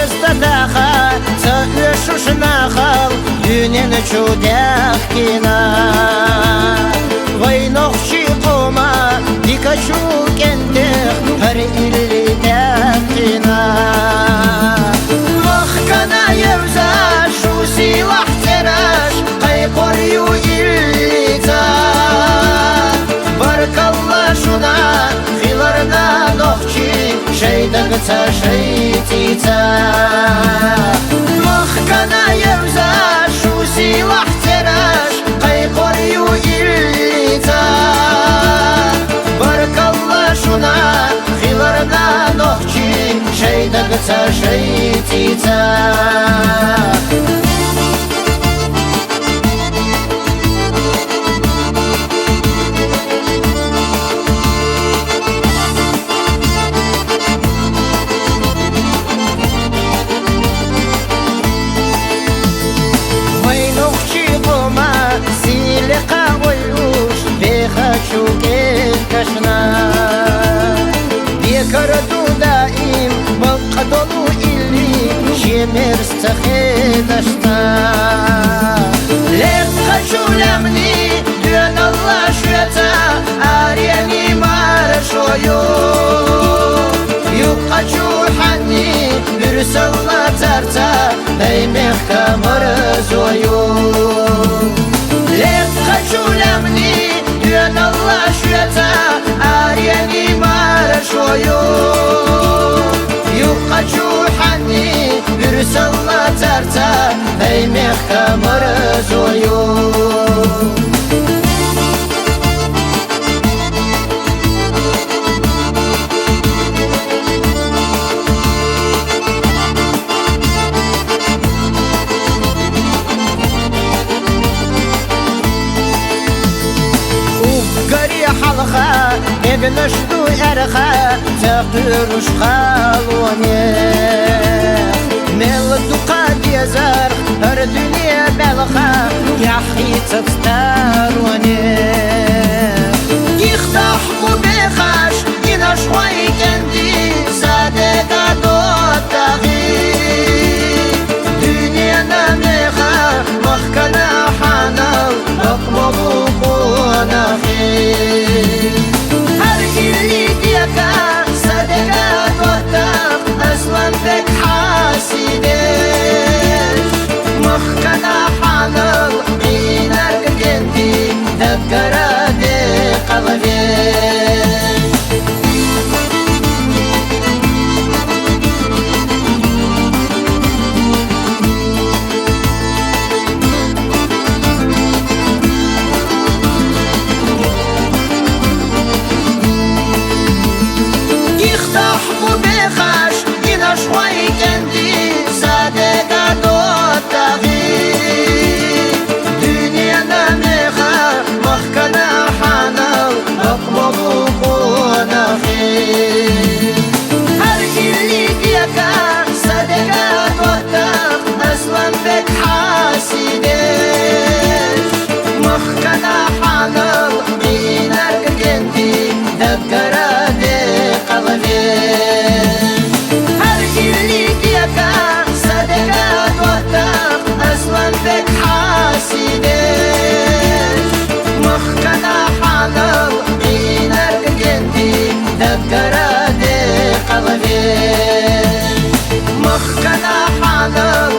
Özdedaha Sağışuşuna xal Düneni çudakina Vaynoqçı qoma Dikaçu kendik Her illi dakina Mahkana yevza Şu silah teraş Qayqoryu illita Barkalla şuna Xilarna noqçı Şeydagıta şeytita Mahkana yevza Şu silah teraş Qayqoryu illita Barkalla şuna Xilarna noqçı Şeydagıta şeytita Бекараду даим Балқадолу илли Шемер стахедашта Лев хочу лямни Дюн Аллах швета Арьяни маршою Юк хочу ханни Бюрсалла тарта Даймех камарзою Лев хочу лямни Дюн Аллах швета Арьяни маршою Юк хочу ханни Бюрсалла тарта Даймех камарзою Эгнашду эрха Тaqduruш qalwani Meldu qadiyazar Her dünya belxa Yahi taftarwani Yihtah bu bekhash Yina şvay kendi Sadega dottaghi Dünyana meha Mahkana hanal Akmabu qonaghi Aslan pek hasideş Mahkana hanıl Minar kendi Dakara de kalveş Yihtah bu bekhaş Şvay kendi sadega dottaghi Dünyana meha Mahkana hanal Akmabu qonaghi Her illik yaka Sadega dottag Aslan pek hasideş Mahkana hanal Minar kendi Dakara de kalveş Sadega dottag Aslan pek hasideş Mahkana hanal Minar kendi Dakara de kalveş Mahkana hanal